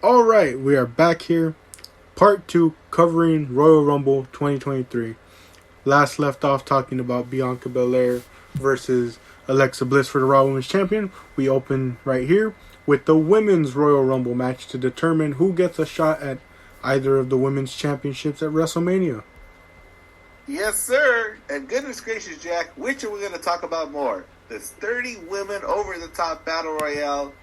Alright, we are back here. Part 2, covering Royal Rumble 2023. Last left off talking about Bianca Belair versus Alexa Bliss for the Raw Women's Champion. We open right here with the Women's Royal Rumble match to determine who gets a shot at either of the Women's Championships at WrestleMania. Yes, sir. And goodness gracious, Jack, which are we going to talk about more? This 30 women over-the-top battle royale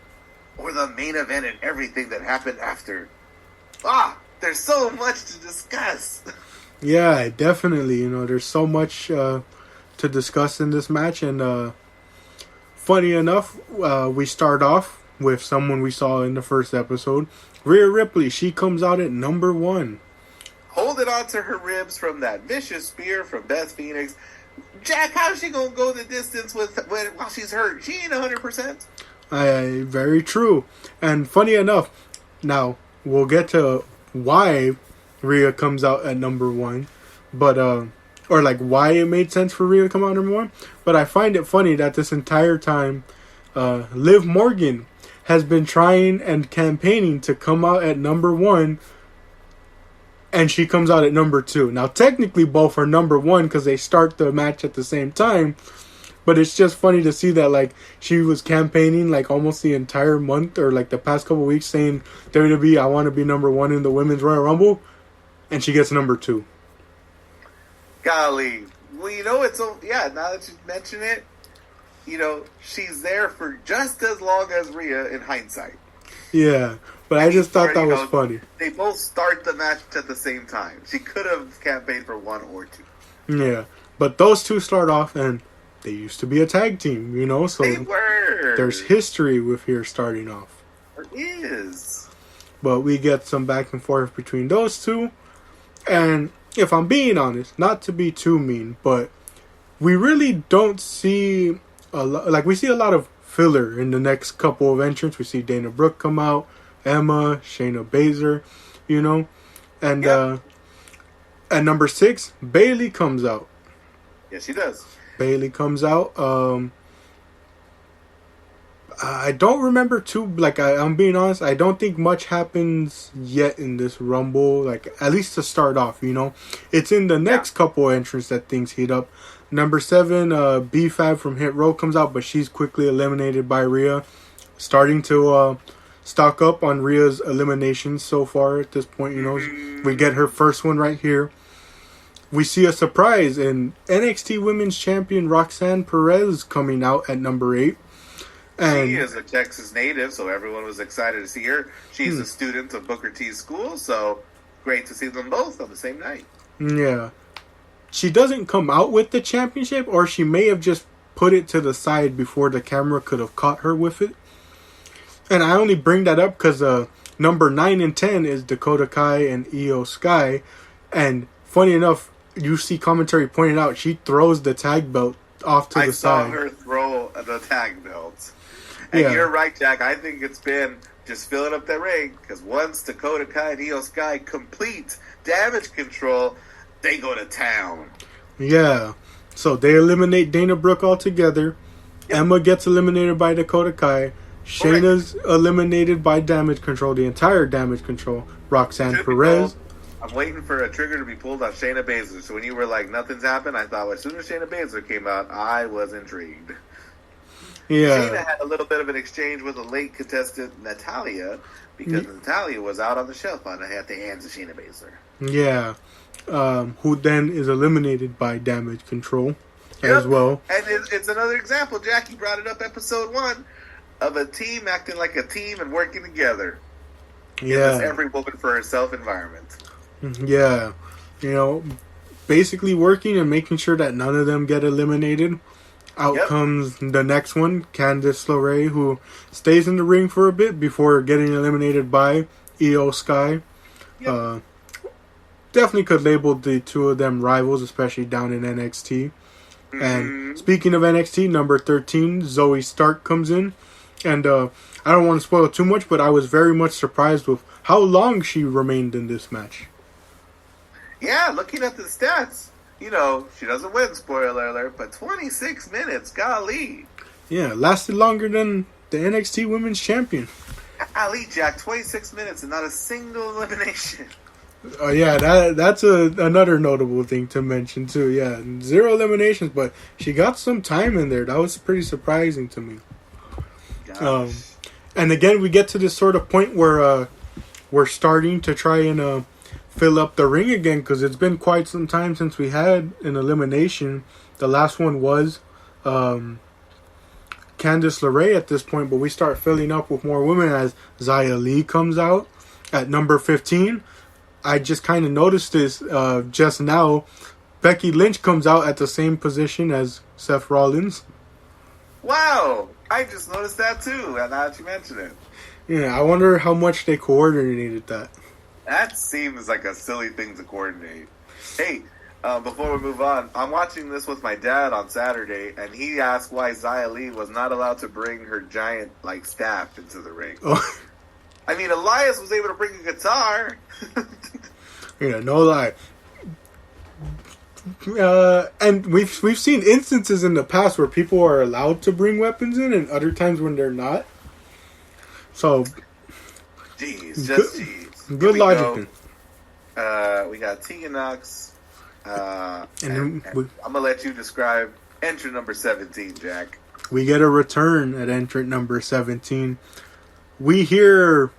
or the main event and everything that happened after? There's so much to discuss. Yeah, definitely. There's so much to discuss in this match. And funny enough, we start off with someone we saw in the first episode. Rhea Ripley, she comes out at number 1. Holding on to her ribs from that vicious spear from Beth Phoenix. Jack, how's she going to go the distance while she's hurt? She ain't 100%. Very true. And funny enough, now we'll get to why Rhea comes out at number 1, but or like why it made sense for Rhea to come out number 1. But I find it funny that this entire time, Liv Morgan has been trying and campaigning to come out at number 1, and she comes out at number 2. Now technically both are number 1 because they start the match at the same time. But it's just funny to see that, like, she was campaigning, like, almost the entire month or, like, the past couple weeks saying, WWE, I want to be number 1 in the Women's Royal Rumble. And she gets number 2. Golly. Well, now that you mention it, she's there for just as long as Rhea in hindsight. Yeah, but I just thought that was funny. They both start the match at the same time. She could have campaigned for 1 or 2. Yeah, but those two start off and they used to be a tag team, so they were. There's history with here starting off. There is. But we get some back and forth between those two. And if I'm being honest, not to be too mean, but we really don't see we see a lot of filler in the next couple of entrants. We see Dana Brooke come out, Emma, Shayna Baszler, and at number 6, Bayley comes out. Yes, she does. Bayley comes out. I don't remember I'm being honest, I don't think much happens yet in this Rumble, at least to start off, It's in the next couple entrants that things heat up. Number 7, B-Fab from Hit Row comes out, but she's quickly eliminated by Rhea. Starting to stock up on Rhea's eliminations so far at this point, We get her first one right here. We see a surprise in NXT Women's Champion Roxanne Perez coming out at number 8. And she is a Texas native, so everyone was excited to see her. She's a student of Booker T's school, so great to see them both on the same night. Yeah. She doesn't come out with the championship, or she may have just put it to the side before the camera could have caught her with it. And I only bring that up because number 9 and 10 is Dakota Kai and Io Sky. And funny enough, you see commentary pointing out she throws the tag belt off to the side. I saw her throw the tag belt. And you're right, Jack. I think it's been just filling up that ring, because once Dakota Kai and Io Sky complete Damage Control, they go to town. Yeah. So they eliminate Dana Brooke altogether. Yep. Emma gets eliminated by Dakota Kai. Shayna's eliminated by Damage Control, the entire Damage Control. Roxanne Perez. I'm waiting for a trigger to be pulled on Shayna Baszler. So when you were like, nothing's happened, I thought, as soon as Shayna Baszler came out, I was intrigued. Yeah. Shayna had a little bit of an exchange with a late contestant, Natalya, because Natalya was out on the shelf at the hands of Shayna Baszler. Yeah. Who then is eliminated by Damage Control as well. And it's another example, Jackie brought it up episode 1, of a team acting like a team and working together. Yeah. In this every woman for herself environment. Yeah. Basically working and making sure that none of them get eliminated. Out comes the next one, Candice LeRae, who stays in the ring for a bit before getting eliminated by Io Sky. Yep. Definitely could label the two of them rivals, especially down in NXT. Mm-hmm. And speaking of NXT, number 13, Zoe Stark comes in. And I don't want to spoil too much, but I was very much surprised with how long she remained in this match. Yeah, looking at the stats, she doesn't win, spoiler alert, but 26 minutes, golly. Yeah, lasted longer than the NXT Women's Champion. Ali Jack, 26 minutes and not a single elimination. Oh yeah, that's another notable thing to mention too. Yeah, 0 eliminations, but she got some time in there. That was pretty surprising to me. And again, we get to this sort of point where we're starting to try and fill up the ring again, because it's been quite some time since we had an elimination. The last one was Candice LeRae at this point, but we start filling up with more women as Xia Li comes out at number 15. I just kind of noticed this just now. Becky Lynch comes out at the same position as Seth Rollins. Wow! I just noticed that too, and now that you mention it. Yeah, I wonder how much they coordinated that. That seems like a silly thing to coordinate. Hey, before we move on, I'm watching this with my dad on Saturday, and he asked why Xia Li was not allowed to bring her giant, staff into the ring. Oh. I mean, Elias was able to bring a guitar. Yeah, no lie. And we've seen instances in the past where people are allowed to bring weapons in, and other times when they're not. So, jeez. Good logic. We got Tegan Knox. And I'm gonna let you describe entrant number 17, Jack. We get a return at entrant number 17. We hear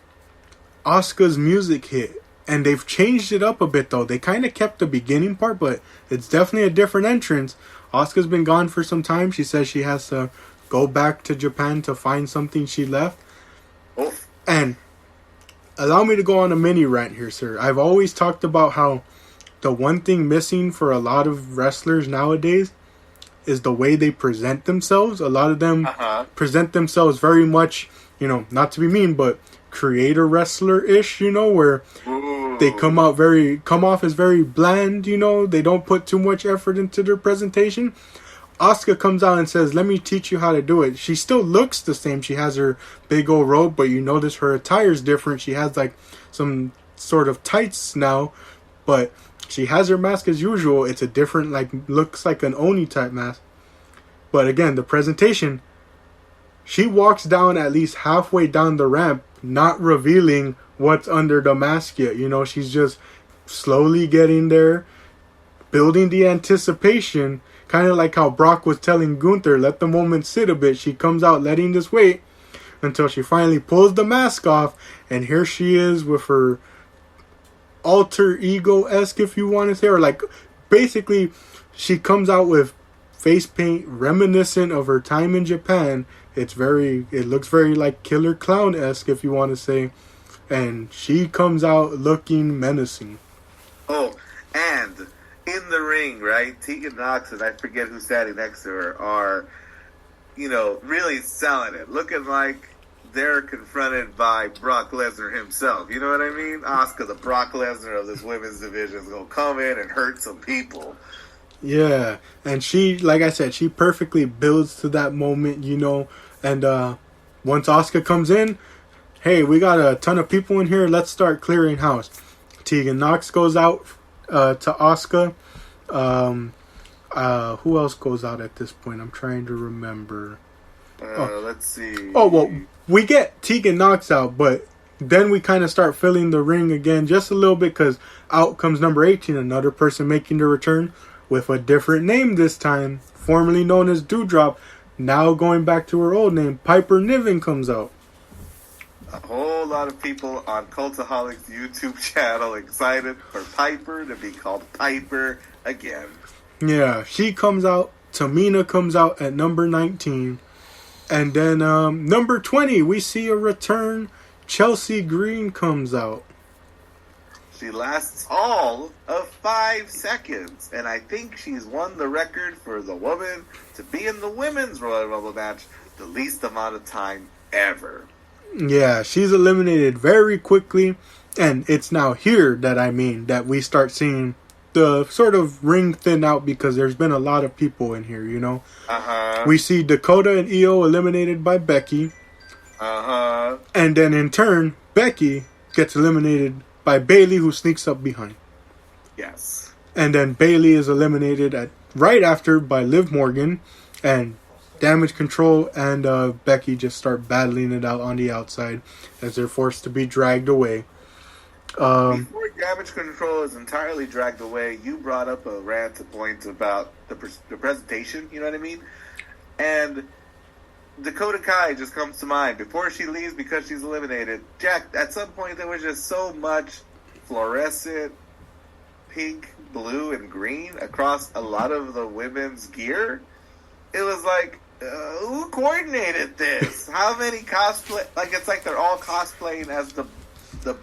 Asuka's music hit, and they've changed it up a bit though. They kind of kept the beginning part, but it's definitely a different entrance. Asuka's been gone for some time. She says she has to go back to Japan to find something she left. Oh. And allow me to go on a mini rant here, sir. I've always talked about how the one thing missing for a lot of wrestlers nowadays is the way they present themselves. A lot of them present themselves very much, not to be mean, but creator wrestler-ish, where they come off as very bland, they don't put too much effort into their presentation. Asuka comes out and says, let me teach you how to do it. She still looks the same. She has her big old robe, but you notice her attire's different. She has some sort of tights now, but she has her mask as usual. It's a different, looks like an Oni type mask. But again, the presentation, she walks down at least halfway down the ramp, not revealing what's under the mask yet. She's just slowly getting there, building the anticipation, kind of like how Brock was telling Gunther, let the moment sit a bit. She comes out letting this wait until she finally pulls the mask off, and here she is with her alter ego-esque, if you want to say, or basically she comes out with face paint reminiscent of her time in Japan. It looks very Killer Clown-esque, if you want to say. And she comes out looking menacing. Oh, and in the ring, right? Tegan Knox and I forget who's standing next to her are, really selling it. Looking like they're confronted by Brock Lesnar himself. You know what I mean? Asuka, the Brock Lesnar of this women's division, is going to come in and hurt some people. Yeah, and she, like I said, she perfectly builds to that moment, and once Asuka comes in, hey, we got a ton of people in here, let's start clearing house. Tegan Knox goes out to Asuka. Who else goes out at this point? I'm trying to remember. Let's see. Oh, well, we get Tegan Knox out, but then we kind of start filling the ring again just a little bit, because out comes number 18, another person making the return, with a different name this time, formerly known as Doudrop, now going back to her old name. Piper Niven comes out. A whole lot of people on Cultaholic's YouTube channel excited for Piper to be called Piper again. Yeah, she comes out. Tamina comes out at number 19. And then number 20, we see a return. Chelsea Green comes out. She lasts all of 5 seconds, and I think she's won the record for the woman to be in the women's Royal Rumble match the least amount of time ever. Yeah, she's eliminated very quickly, and it's now here that we start seeing the sort of ring thin out, because there's been a lot of people in here, We see Dakota and Io eliminated by Becky. And then in turn, Becky gets eliminated by Bayley, who sneaks up behind. Yes. And then Bayley is eliminated right after by Liv Morgan. And Damage Control and Becky just start battling it out on the outside as they're forced to be dragged away. Before Damage Control is entirely dragged away, you brought up a rant point about the presentation, you know what I mean? And Dakota Kai just comes to mind. Before she leaves because she's eliminated, Jack, at some point there was just so much fluorescent pink, blue, and green across a lot of the women's gear. It was like, who coordinated this? How many cosplay? Like, it's like they're all cosplaying as the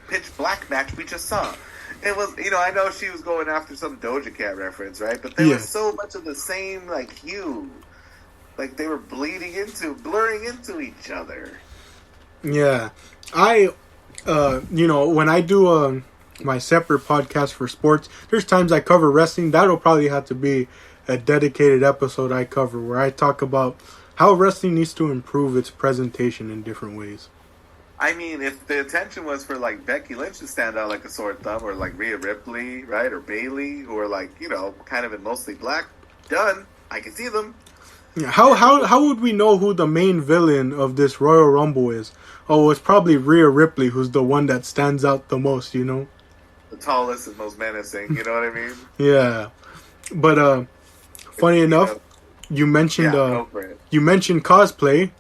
pitch black match we just saw. It was, I know she was going after some Doja Cat reference, right? But there was so much of the same, like, hue. Like, they were blurring into each other. Yeah. When I do my separate podcast for sports, there's times I cover wrestling. That'll probably have to be a dedicated episode I cover where I talk about how wrestling needs to improve its presentation in different ways. I mean, if the intention was for, like, Becky Lynch to stand out like a sore thumb, or, like, Rhea Ripley, right, or Bayley, who are, like, kind of in mostly black, done. I can see them. Yeah, how would we know who the main villain of this Royal Rumble is? Oh, it's probably Rhea Ripley, who's the one that stands out the most, The tallest and most menacing, you know what I mean? Yeah. But, funny enough, you mentioned cosplay.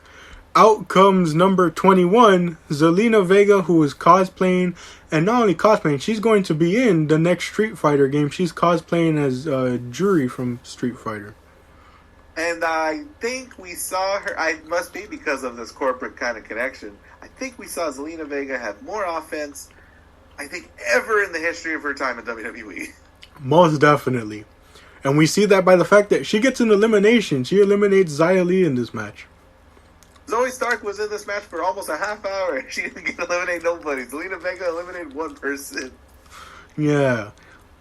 Out comes number 21, Zelina Vega, who is cosplaying, and not only cosplaying, she's going to be in the next Street Fighter game. She's cosplaying as Juri from Street Fighter. And I think we saw her, I must be because of this corporate kind of connection, I think we saw Zelina Vega have more offense, I think, ever in the history of her time in WWE. Most definitely. And we see that by the fact that she gets an elimination. She eliminates Xia Li in this match. Zoe Stark was in this match for almost a half hour, and she didn't eliminate nobody. Zelina Vega eliminated one person. Yeah.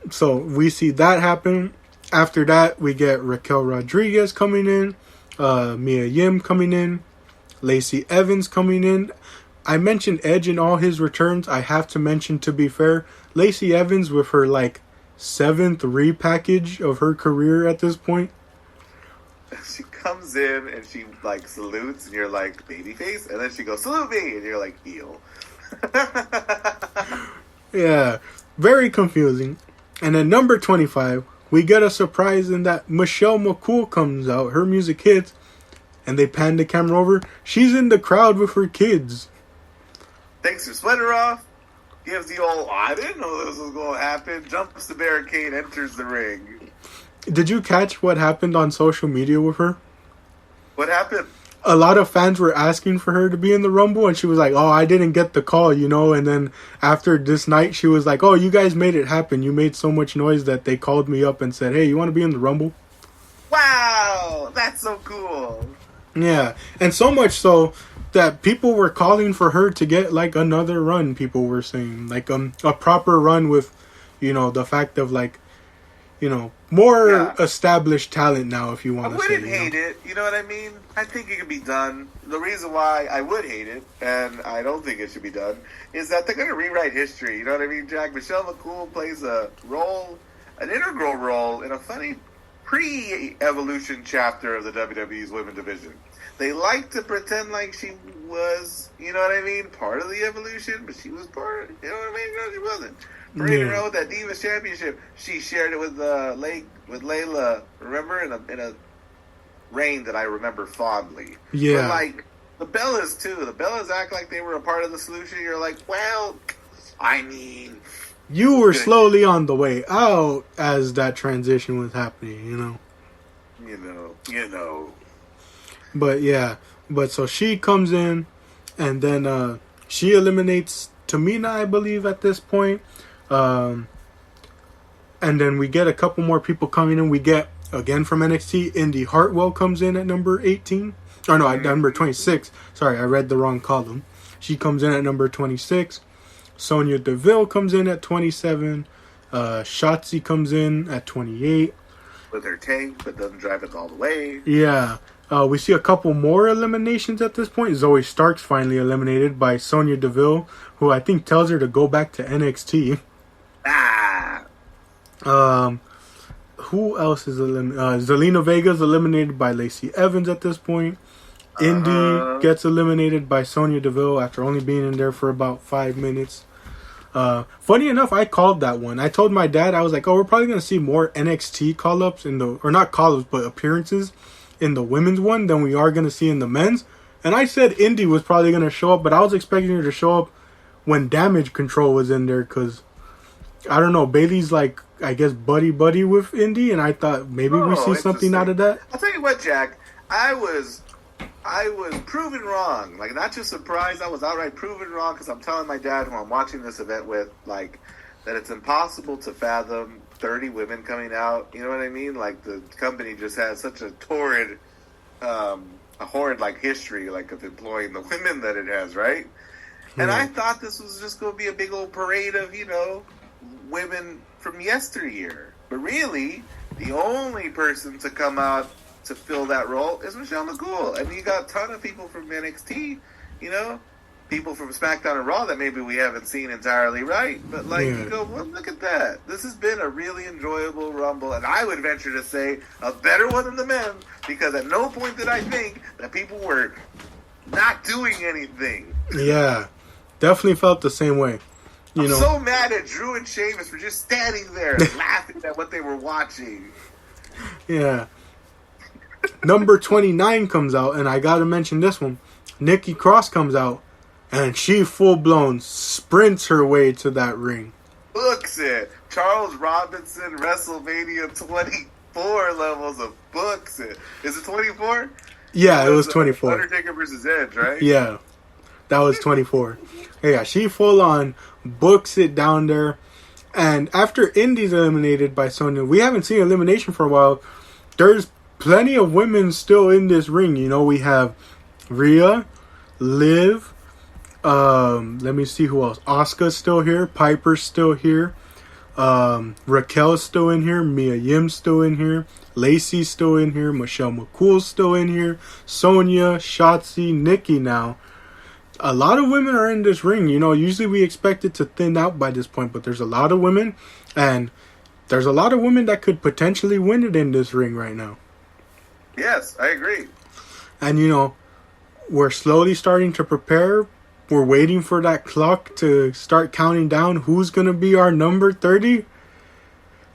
So we see that happen. After that, we get Raquel Rodriguez coming in, Mia Yim coming in, Lacey Evans coming in. I mentioned Edge in all his returns. I have to mention, to be fair, Lacey Evans with her, 7th repackage of her career at this point. She comes in and she, salutes, and you're like, babyface? And then she goes, salute me! And you're like, heel. Yeah, very confusing. And at number 25, we get a surprise in that Michelle McCool comes out. Her music hits, and they pan the camera over. She's in the crowd with her kids. Takes her sweater off, gives the old, I didn't know this was going to happen, jumps the barricade, enters the ring. Did you catch what happened on social media with her? What happened? A lot of fans were asking for her to be in the Rumble, and she was like, oh, I didn't get the call, and then after this night, she was like, oh, you guys made it happen. You made so much noise that they called me up and said, hey, you want to be in the Rumble? Wow, that's so cool. Yeah, and so much so that people were calling for her to get, another run, people were saying. A proper run with, the fact of, more established talent now, if you want to say. I wouldn't hate it, you know what I mean? I think it could be done. The reason why I would hate it, and I don't think it should be done, is that they're going to rewrite history, you know what I mean, Jack? Michelle McCool plays an integral role in a funny pre-evolution chapter of the WWE's women's division. They like to pretend like she was, you know what I mean, part of the evolution, but she was part, you know what I mean? No, she wasn't. Bring her out that Divas Championship. She shared it with Layla, remember, in a reign that I remember fondly. Yeah. But the Bellas too. The Bellas act like they were a part of the solution. You're like, well, I mean, you were slowly on the way out as that transition was happening. You know. But yeah, so she comes in, and then she eliminates Tamina, I believe, at this point. And then we get a couple more people coming in. We get, again from NXT, Indy Hartwell comes in at number 18. Or no, at number 26. Sorry, I read the wrong column. She comes in at number 26. Sonya Deville comes in at 27. Shotzi comes in at 28. With her tank, but doesn't drive it all the way. Yeah. We see a couple more eliminations at this point. Zoe Stark's finally eliminated by Sonya Deville, who I think tells her to go back to NXT. who else is eliminated? Zelina Vega's eliminated by Lacey Evans at this point. Indy gets eliminated by Sonya Deville after only being in there for about 5 minutes. Funny enough, I called that one. I told my dad, I was like, we're probably going to see more NXT call-ups or not call-ups, but appearances in the women's one than we are going to see in the men's. And I said Indy was probably going to show up, but I was expecting her to show up when Damage Control was in there, because, I don't know, Bailey's like, I guess, buddy with Indy, and I thought maybe we see something out of that. I'll tell you what, Jack, I was proven wrong. Like, not just surprised, I was outright proven wrong, because I'm telling my dad, who I'm watching this event with, like, that it's impossible to fathom 30 women coming out. You know what I mean? Like, the company just has such a horrid, like, history, like, of employing the women that it has, right? And I thought this was just going to be a big old parade of, women from yesteryear. But really, the only person to come out to fill that role is Michelle McCool. And you got a ton of people from NXT, people from SmackDown and Raw that maybe we haven't seen entirely right. But, you go, well, look at that. This has been a really enjoyable Rumble. And I would venture to say a better one than the men, because at no point did I think that people were not doing anything. Yeah, definitely felt the same way. I'm so mad at Drew and Sheamus for just standing there laughing at what they were watching. Yeah. Number 29 comes out, and I gotta mention this one. Nikki Cross comes out, and she full-blown sprints her way to that ring. Books it. Charles Robinson, WrestleMania 24 levels of books it. Is it 24? Yeah, it was 24. Undertaker versus Edge, right? Yeah, that was 24. Yeah, she full-on books it down there. And after Indy's eliminated by Sonya, we haven't seen elimination for a while. There's plenty of women still in this ring. We have Rhea, Liv, let me see who else. Asuka's still here. Piper's still here. Raquel's still in here. Mia Yim's still in here. Lacey's still in here. Michelle McCool's still in here. Sonya, Shotzi, Nikki now. A lot of women are in this ring. Usually we expect it to thin out by this point, but there's a lot of women, and there's a lot of women that could potentially win it in this ring right now. Yes, I agree. And, we're slowly starting to prepare. We're waiting for that clock to start counting down who's going to be our number 30.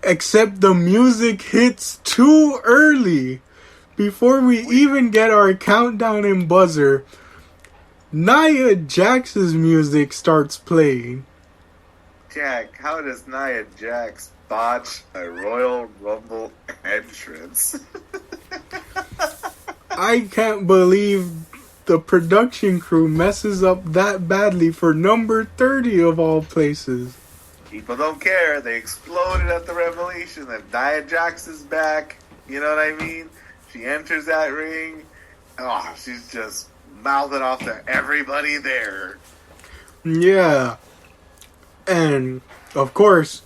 Except the music hits too early. Before we even get our countdown and buzzer, Nia Jax's music starts playing. Jack, how does Nia Jax botch a Royal Rumble entrance? I can't believe the production crew messes up that badly for number 30 of all places. People don't care. They exploded at the revelation that Nia Jax is back. You know what I mean? She enters that ring. Oh, she's just mouthing off to everybody there. Yeah. And, of course,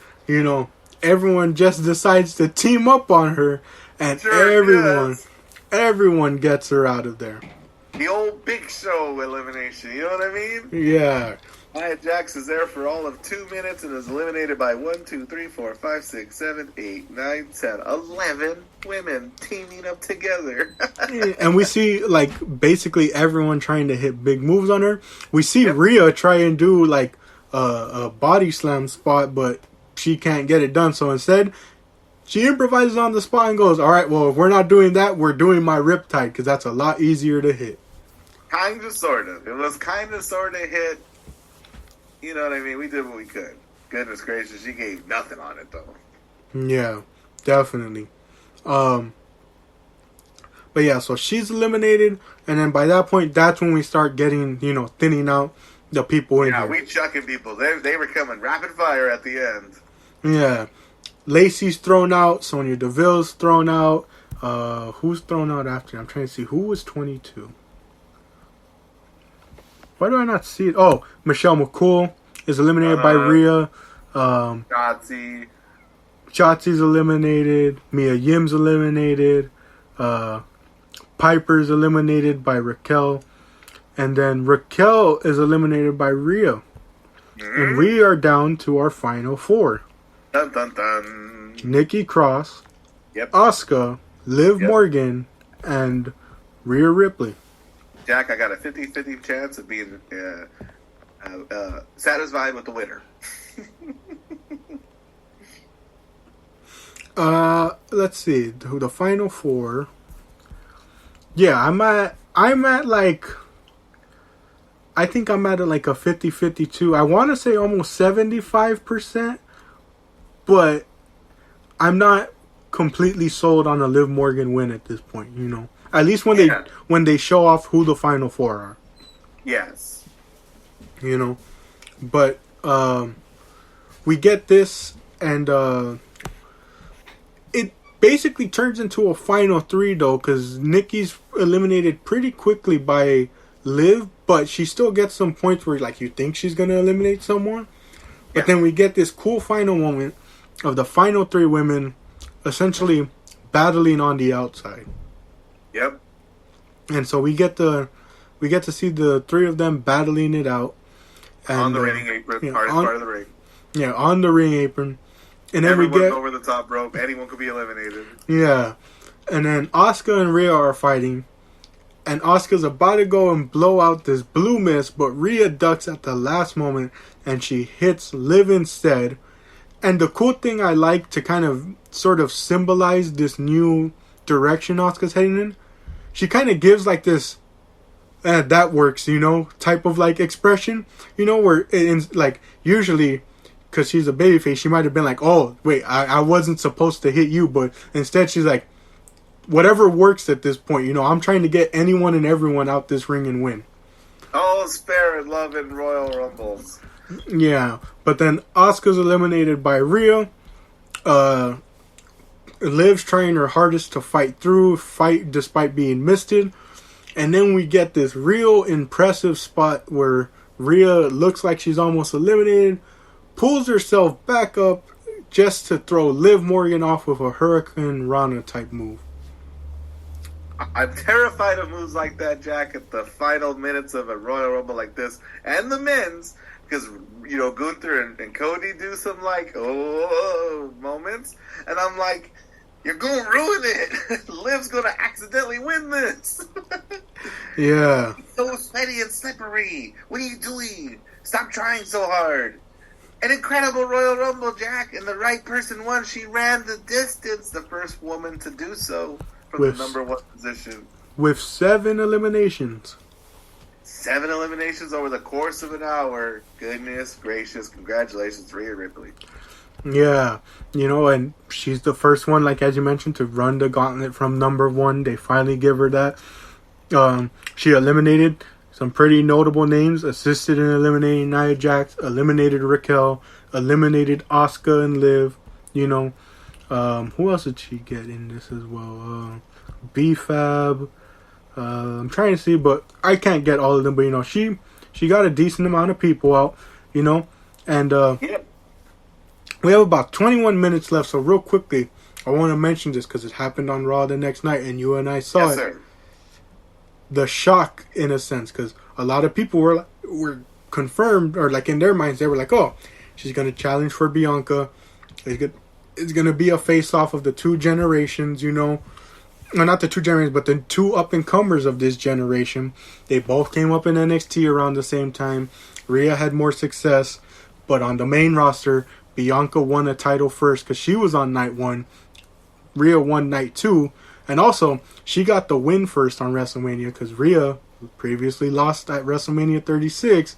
everyone just decides to team up on her. And everyone gets her out of there. The old Big Show elimination, you know what I mean? Yeah. Nia Jax is there for all of 2 minutes and is eliminated by 1, 2, 3, 4, 5, 6, 7, 8, 9, 10, 11 women teaming up together. And we see, basically everyone trying to hit big moves on her. We see Rhea try and do, a body slam spot, but she can't get it done. So instead, she improvises on the spot and goes, all right, well, if we're not doing that, we're doing my Riptide, because that's a lot easier to hit. Kind of, sort of. It was kind of, sort of hit. You know what I mean? We did what we could. Goodness gracious, she gave nothing on it, though. Yeah, definitely. But yeah, so she's eliminated, and then by that point, that's when we start getting, thinning out the people in here. Yeah, we chucking people. They were coming rapid fire at the end. Yeah. Lacey's thrown out. Sonya Deville's thrown out. Who's thrown out after? I'm trying to see who was 22. Why do I not see it? Oh, Michelle McCool is eliminated by Rhea. Shotzi's eliminated. Mia Yim's eliminated. Piper's eliminated by Raquel. And then Raquel is eliminated by Rhea. Mm-hmm. And we are down to our final four. Dun, dun, dun. Nikki Cross, Yep. Asuka, Liv Yep. Morgan, and Rhea Ripley. Jack, I got a 50-50 chance of being satisfied with the winner. Let's see. The final four. Yeah, I'm at like, I think I'm at like a 50-50 too. I want to say almost 75%, but I'm not completely sold on a Liv Morgan win at this point, you know. At least when they show off who the final four are. Yes. You know. But we get this, and it basically turns into a final three though, because Nikki's eliminated pretty quickly by Liv, but she still gets some points where like you think she's gonna eliminate someone. But then we get this cool final moment of the final three women essentially battling on the outside. Yep. And so we get to see the three of them battling it out. And, on the ring apron, part of the ring. Yeah, on the ring apron. And then Everyone's we get over the top rope. Anyone could be eliminated. Yeah. And then Asuka and Rhea are fighting. And Asuka's about to go and blow out this blue mist, but Rhea ducks at the last moment and she hits Liv instead. And the cool thing I like to kind of sort of symbolize this new direction Asuka's heading in, she kind of gives like this that works, you know, type of like expression, you know, where in like usually because she's a babyface, she might have been like, oh wait, I wasn't supposed to hit you, but instead she's like, whatever works at this point, you know, I'm trying to get anyone and everyone out this ring and win. All's fair in love and Royal Rumbles. Yeah, but then Asuka's eliminated by Rhea. Liv's trying her hardest to fight despite being misted. And then we get this real impressive spot where Rhea looks like she's almost eliminated, pulls herself back up just to throw Liv Morgan off with a Hurricane Rana type move. I'm terrified of moves like that, Jack, at the final minutes of a Royal Rumble like this, and the men's, because, you know, Gunther and Cody do some, like, moments, and I'm like, you're going to ruin it. Liv's going to accidentally win this. Yeah. It's so sweaty and slippery. What are you doing? Stop trying so hard. An incredible Royal Rumble, Jack, and the right person won. She ran the distance, the first woman to do so from the number one position. With 7 eliminations. 7 eliminations over the course of an hour. Goodness gracious. Congratulations, Rhea Ripley. Yeah, you know, and she's the first one, like as you mentioned, to run the gauntlet from number one. They finally give her that. She eliminated some pretty notable names, assisted in eliminating Nia Jax, eliminated Raquel, eliminated Asuka and Liv. You know, who else did she get in this as well? B-Fab. I'm trying to see, but I can't get all of them. But you know, she got a decent amount of people out. You know, and we have about 21 minutes left, so real quickly, I want to mention this because it happened on Raw the next night, and you and I saw it. Sir. The shock, in a sense, because a lot of people were confirmed, or like in their minds, they were like, oh, she's going to challenge for Bianca. It's going to be a face-off of the two generations, you know. Well, not the two generations, but the two up-and-comers of this generation. They both came up in NXT around the same time. Rhea had more success, but on the main roster, Bianca won a title first because she was on night 1. Rhea won night 2. And also, she got the win first on WrestleMania because Rhea previously lost at WrestleMania 36.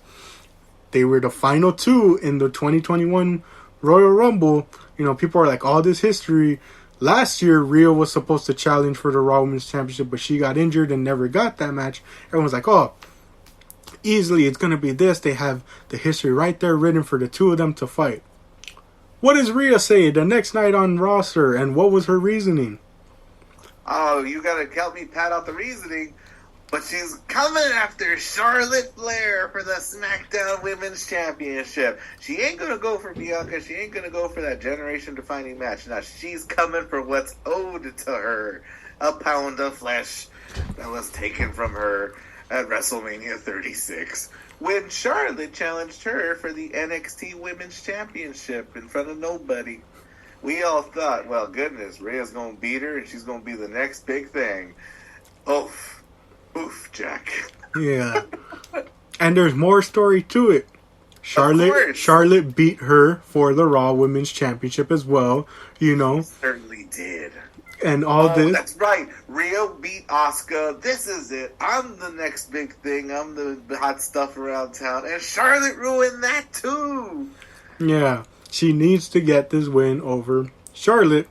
They were the final 2 in the 2021 Royal Rumble. You know, people are like, all this history. Last year, Rhea was supposed to challenge for the Raw Women's Championship, but she got injured and never got that match. Everyone's like, oh, easily it's going to be this. They have the history right there written for the two of them to fight. What does Rhea say the next night on roster, and what was her reasoning? Oh, you gotta help me pad out the reasoning. But she's coming after Charlotte Flair for the SmackDown Women's Championship. She ain't gonna go for Bianca. She ain't gonna go for that generation-defining match. Now, she's coming for what's owed to her. A pound of flesh that was taken from her at WrestleMania 36. When Charlotte challenged her for the NXT Women's Championship in front of nobody. We all thought, well, goodness, Rhea's going to beat her and she's going to be the next big thing. Oof. Oof, Jack. Yeah. And there's more story to it. Charlotte beat her for the Raw Women's Championship as well, you know. Certainly did. And all this. That's right. Rhea beat Asuka. This is it. I'm the next big thing. I'm the hot stuff around town. And Charlotte ruined that too. Yeah. She needs to get this win over Charlotte.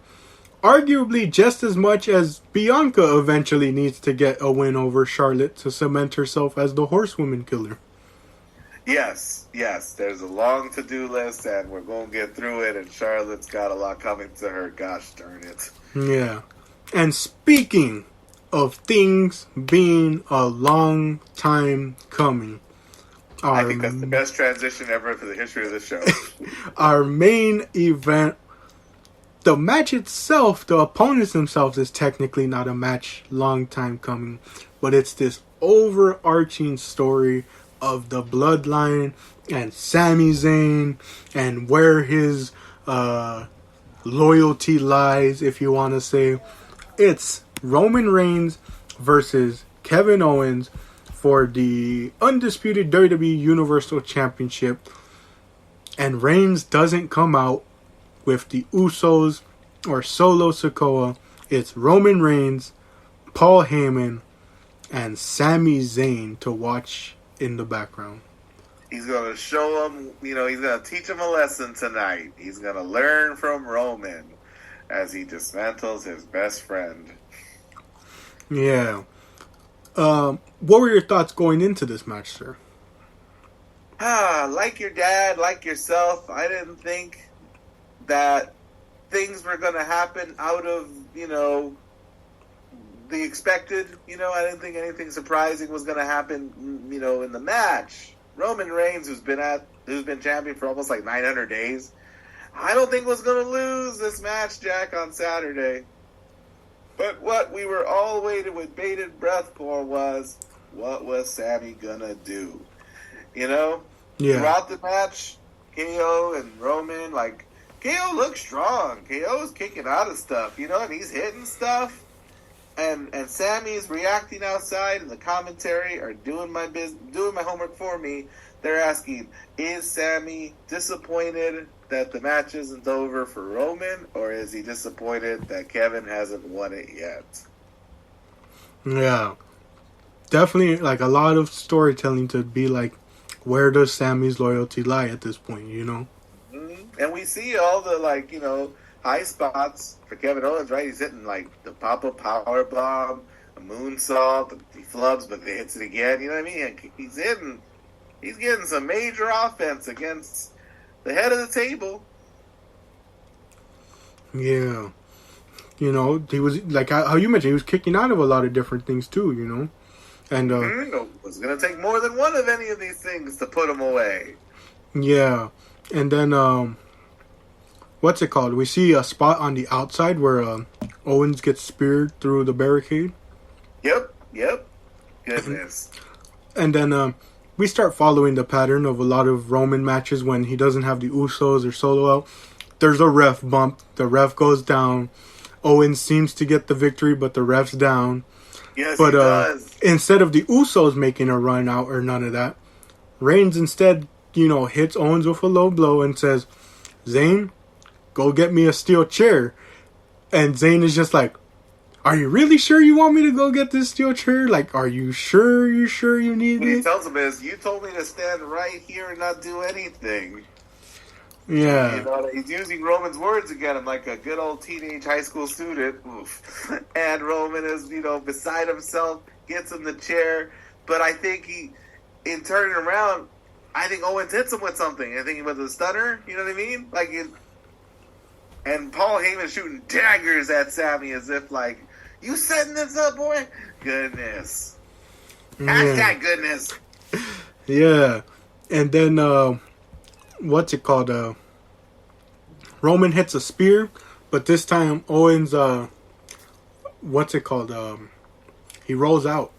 Arguably just as much as Bianca eventually needs to get a win over Charlotte to cement herself as the Horsewoman Killer. Yes. There's a long to-do list, and we're going to get through it, and Charlotte's got a lot coming to her. Gosh darn it. Yeah. And speaking of things being a long time coming, I think that's the best transition ever for the history of the show. Our main event, the match itself, the opponents themselves, is technically not a match long time coming, but it's this overarching story of the bloodline and Sami Zayn and where his loyalty lies, if you want to say. It's Roman Reigns versus Kevin Owens for the undisputed WWE Universal Championship. And Reigns doesn't come out with the Usos or Solo Sikoa. It's Roman Reigns, Paul Heyman, and Sami Zayn to watch in the background. He's going to show him, he's going to teach him a lesson tonight. He's going to learn from Roman as he dismantles his best friend. Yeah. What were your thoughts going into this match, sir? Like your dad, like yourself, I didn't think that things were going to happen out of, the expected. I didn't think anything surprising was going to happen, in the match. Roman Reigns, who's been champion for almost like 900 days, I don't think was going to lose this match, Jack, on Saturday. But what we were all waiting with bated breath for was, what was Sami going to do? Yeah. Throughout the match, KO and Roman, KO looks strong. KO's kicking out of stuff, and he's hitting stuff. And Sammy's reacting outside, and the commentary are doing my homework for me. They're asking, is Sammy disappointed that the match isn't over for Roman, or is he disappointed that Kevin hasn't won it yet? Yeah. Definitely, a lot of storytelling to be where does Sammy's loyalty lie at this point, Mm-hmm. And we see all the, high spots for Kevin Owens, right? He's hitting, the pop-up power bomb, a moonsault, he flubs, but he hits it again, you know what I mean? He's getting some major offense against the head of the table. Yeah. He was, how you mentioned, he was kicking out of a lot of different things, too, And, it was going to take more than one of any of these things to put him away. Yeah. And then, what's it called? We see a spot on the outside where Owens gets speared through the barricade. Yep. Goodness. And then we start following the pattern of a lot of Roman matches when he doesn't have the Usos or Solo out. There's a ref bump. The ref goes down. Owens seems to get the victory, but the ref's down. Yes, but he does. Instead of the Usos making a run out or none of that, Reigns instead, hits Owens with a low blow and says, Zayn, go get me a steel chair. And Zayn is just like, are you really sure you want me to go get this steel chair? Are you sure you need what it? He tells him is, you told me to stand right here and not do anything. Yeah. He's using Roman's words again. I'm like a good old teenage high school student. Oof. And Roman is, beside himself, gets him the chair. But I think in turning around, I think Owens hits him with something. I think he with a stunner. You know what I mean? And Paul Heyman shooting daggers at Sami as if you setting this up, boy? Goodness. Hashtag goodness. Yeah. And then, what's it called? Roman hits a spear, but this time Owens, what's it called? He rolls out.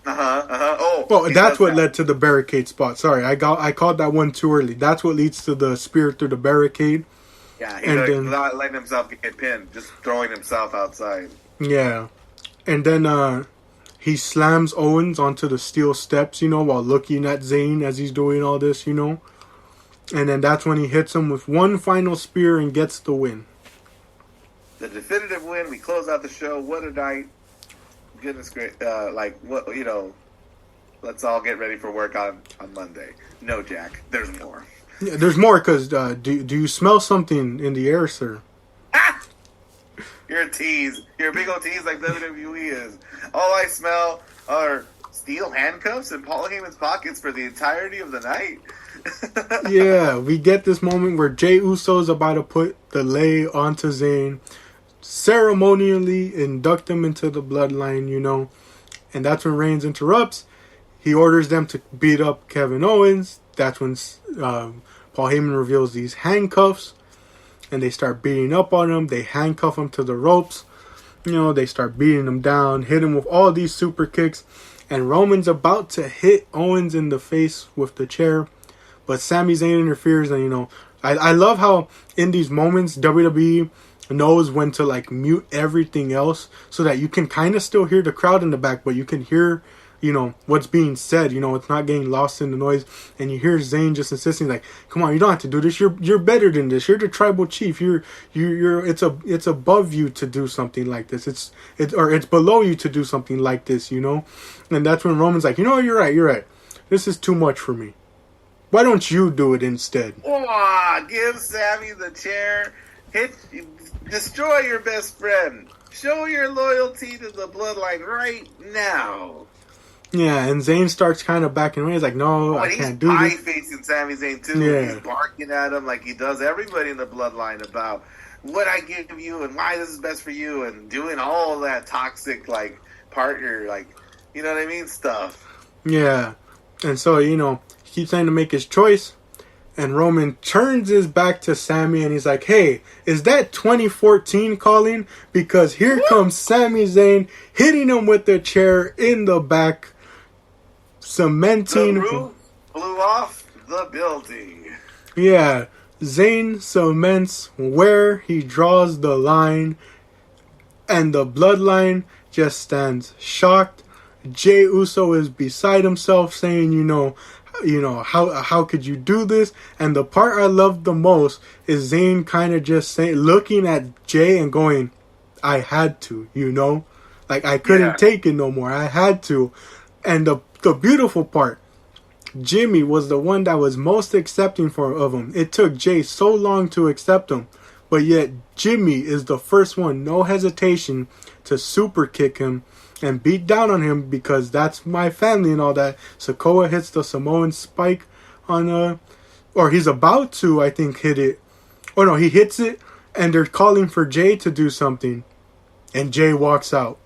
Oh, that's what led to the barricade spot. Sorry, I called that one too early. That's what leads to the spear through the barricade. Yeah, he's And like then not letting himself get pinned, just throwing himself outside. yeah, and then he slams Owens onto the steel steps, while looking at Zayn as he's doing all this, And then that's when he hits him with one final spear and gets the win. The definitive win. We close out the show. What a night! Goodness great. What let's all get ready for work on Monday. No, Jack. There's more. Yeah, there's more because do you smell something in the air, sir? You're a tease. You're a big old tease like WWE is. All I smell are steel handcuffs in Paul Heyman's pockets for the entirety of the night. Yeah, we get this moment where Jey Uso's about to put the lei onto Zayn, ceremonially induct him into the bloodline, And that's when Reigns interrupts. He orders them to beat up Kevin Owens. That's when Paul Heyman reveals these handcuffs. And they start beating up on him. They handcuff him to the ropes. They start beating him down, hit him with all these super kicks. And Roman's about to hit Owens in the face with the chair. But Sami Zayn interferes. And, I love how in these moments, WWE knows when to, mute everything else. So that you can kind of still hear the crowd in the back. But you can hear, what's being said. It's not getting lost in the noise. And you hear Zayn just insisting, come on, you don't have to do this. You're better than this. You're the tribal chief. It's above you to do something like this. It's below you to do something like this, And that's when Roman's like, you're right. This is too much for me. Why don't you do it instead? Oh, give Sammy the chair. Destroy your best friend. Show your loyalty to the bloodline right now. Yeah, and Zayn starts kind of backing away. He's like, no, I can't do this. He's pie-facing Sami Zayn, too. Yeah. He's barking at him like he does everybody in the bloodline about what I give you and why this is best for you and doing all that toxic, partner, you know what I mean, stuff. Yeah. And so, he keeps trying to make his choice. And Roman turns his back to Sami and he's like, hey, is that 2014 calling? Because here comes Sami Zayn hitting him with the chair in the back, cementing. The roof blew off the building. Yeah, Zayn cements where he draws the line, and the bloodline just stands shocked. Jey Uso is beside himself, saying, how could you do this? And the part I love the most is Zayn kind of just looking at Jey and going, I had to, I couldn't take it no more. I had to. And the beautiful part, Jimmy was the one that was most accepting of him. It took Jey so long to accept him, but yet Jimmy is the first one, no hesitation, to super kick him and beat down on him because that's my family and all that. Sikoa hits the Samoan spike on or he's about to, I think, hit it. Oh no, he hits it and they're calling for Jey to do something. And Jey walks out.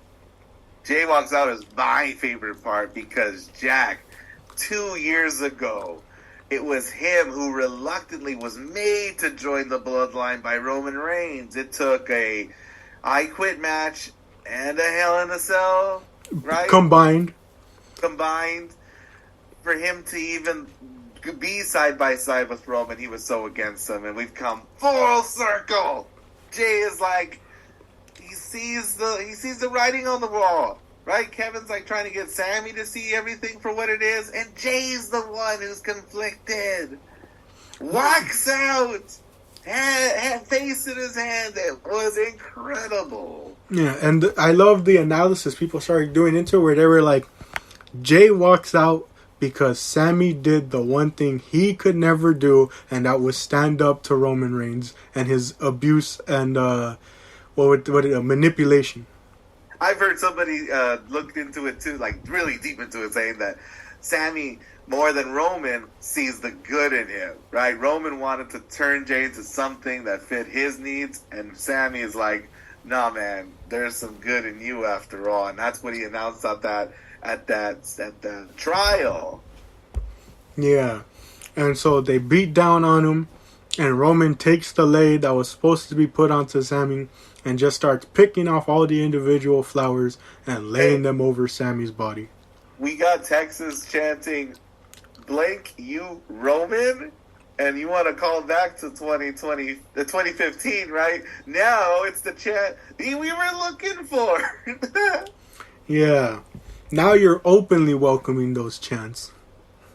Jey walks out is my favorite part because Jack, 2 years ago, it was him who reluctantly was made to join the bloodline by Roman Reigns. It took a I Quit match and a Hell in a Cell, right? Combined for him to even be side by side with Roman. He was so against him, and we've come full circle. Jey is he sees the writing on the wall, right? Kevin's trying to get Sammy to see everything for what it is, and Jay's the one who's conflicted. Walks out, had face in his hand. It was incredible. Yeah, and I love the analysis people started doing into it where they were like, Jey walks out because Sammy did the one thing he could never do, and that was stand up to Roman Reigns and his abuse and manipulation. I've heard somebody looked into it too, really deep into it, saying that Sammy, more than Roman, sees the good in him, right? Roman wanted to turn Jey into something that fit his needs, and Sammy is like, nah, man, there's some good in you after all. And that's what he announced at the trial. Yeah. And so they beat down on him, and Roman takes the lei that was supposed to be put onto Sammy and just starts picking off all the individual flowers and laying them over Sammy's body. We got Texas chanting, blank you, Roman. and you want to call back to 2015, right? Now it's the chant we were looking for. Yeah. Now you're openly welcoming those chants.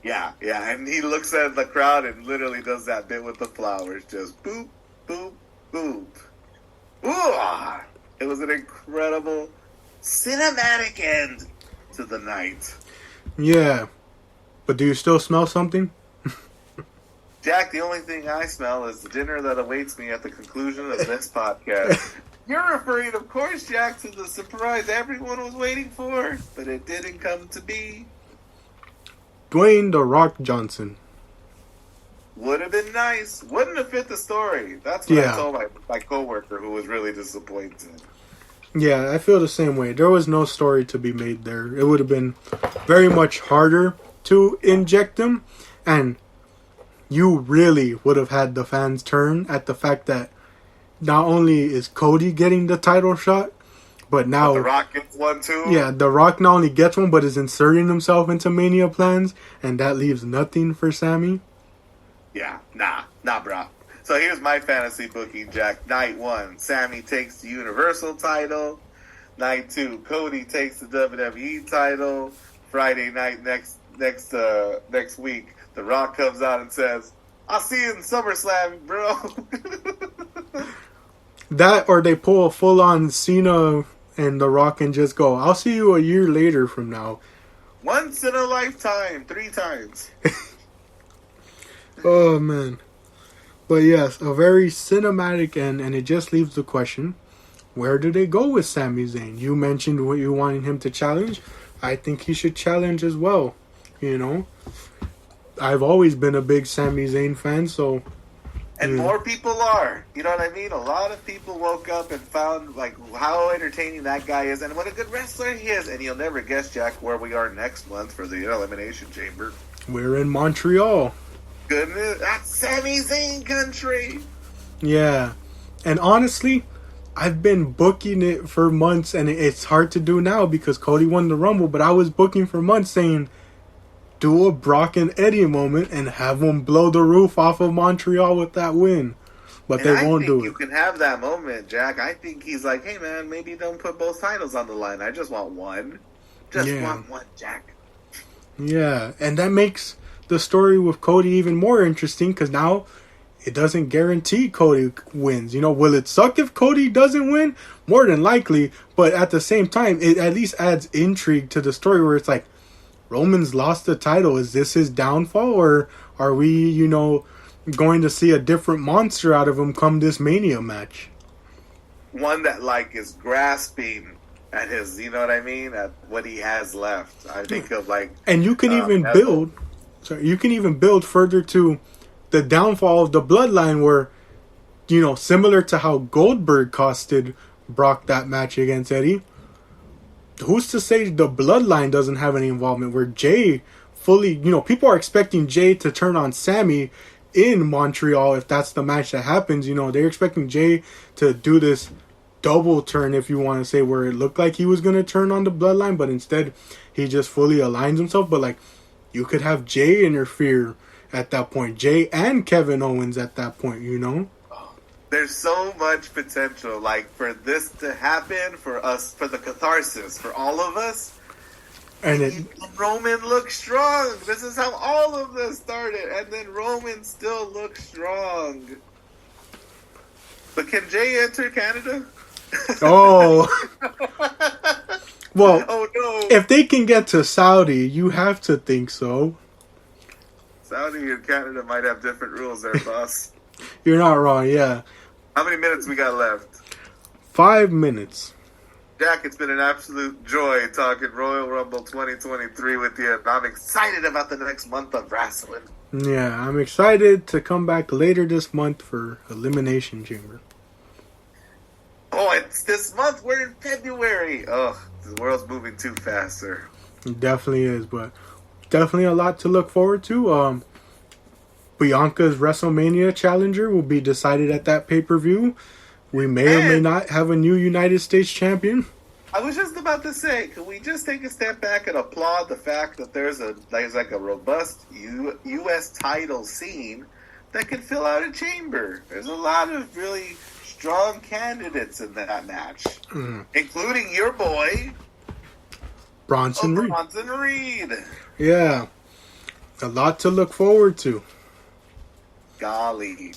Yeah, and he looks at the crowd and literally does that bit with the flowers, just boop, boop, boop. Ooh! It was an incredible cinematic end to the night. Yeah. But do you still smell something? Jack, the only thing I smell is the dinner that awaits me at the conclusion of this podcast. You're referring, of course, Jack, to the surprise everyone was waiting for, but it didn't come to be. Dwayne "The Rock" Johnson. Would have been nice. Wouldn't have fit the story. That's what I told my coworker, who was really disappointed. Yeah, I feel the same way. There was no story to be made there. It would have been very much harder to inject him, and you really would have had the fans turn at the fact that not only is Cody getting the title shot, but now The Rock gets one too. Yeah, The Rock not only gets one, but is inserting himself into Mania plans, and that leaves nothing for Sammy. Yeah, nah, bro. So here's my fantasy booking, Jack. Night 1, Sammy takes the Universal title. Night 2, Cody takes the WWE title. Friday night next week, The Rock comes out and says, "I'll see you in SummerSlam, bro." That, or they pull a full-on Cena and The Rock and just go, "I'll see you a year later from now." Once in a lifetime, 3 times. Oh, man. But yes, a very cinematic end, and it just leaves the question, where do they go with Sami Zayn? You mentioned what you wanted him to challenge. I think he should challenge as well. You know? I've always been a big Sami Zayn fan, so... And more people are. You know what I mean? A lot of people woke up and found like how entertaining that guy is and what a good wrestler he is. And you'll never guess, Jack, where we are next month for the Elimination Chamber. We're in Montreal. Goodness, that's Sami Zayn country. Yeah. And honestly, I've been booking it for months, and it's hard to do now because Cody won the Rumble, but I was booking for months saying, do a Brock and Eddie moment and have them blow the roof off of Montreal with that win. But and they won't do it. You can have that moment, Jack. I think he's like, hey, man, maybe don't put both titles on the line. I just want one. Want one, Jack. Yeah, and that makes the story with Cody even more interesting because now it doesn't guarantee Cody wins. You know, will it suck if Cody doesn't win? More than likely. But at the same time, it at least adds intrigue to the story where it's like, Roman's lost the title. Is this his downfall? Or are we, you know, going to see a different monster out of him come this Mania match? One that, like, is grasping at his, you know what I mean? At what he has left. I think of, like... And you can even build... Sorry, you can even build further to the downfall of the bloodline where, you know, similar to how Goldberg costed Brock that match against Eddie, who's to say the bloodline doesn't have any involvement where Jay fully, you know, people are expecting Jay to turn on Sammy in Montreal if that's the match that happens. You know, they're expecting Jay to do this double turn, if you want to say, where it looked like he was going to turn on the bloodline, but instead he just fully aligns himself. But like, you could have Jay interfere at that point, Jay and Kevin Owens at that point, you know? There's so much potential, like, for this to happen, for us, for the catharsis, for all of us. And Roman looks strong. This is how all of this started. And then Roman still looks strong. But can Jay enter Canada? Oh. Well, oh, no. If they can get to Saudi, you have to think so. Saudi and Canada might have different rules there, boss. You're not wrong, yeah. How many minutes we got left? 5 minutes. Jack, it's been an absolute joy talking Royal Rumble 2023 with you. I'm excited about the next month of wrestling. Yeah, I'm excited to come back later this month for Elimination Chamber. Oh, it's this month. We're in February. Oh, the world's moving too fast, sir. It definitely is, but definitely a lot to look forward to. Bianca's WrestleMania challenger will be decided at that pay-per-view. We may or may not have a new United States champion. I was just about to say, can we just take a step back and applaud the fact that there's like a robust U.S. title scene that can fill out a chamber. There's a lot of really strong candidates in that match, including your boy, Bronson Reed. Bronson Reed. Yeah. A lot to look forward to. Golly.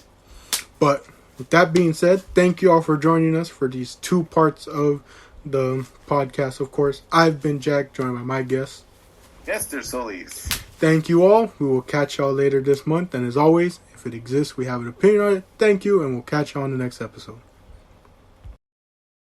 But with that being said, thank you all for joining us for these 2 parts of the podcast, of course. I've been Jack, joined by my guest, Mr. Solis. Thank you all. We will catch y'all later this month. And as always, if it exists, we have an opinion on it. Thank you, and we'll catch you on the next episode.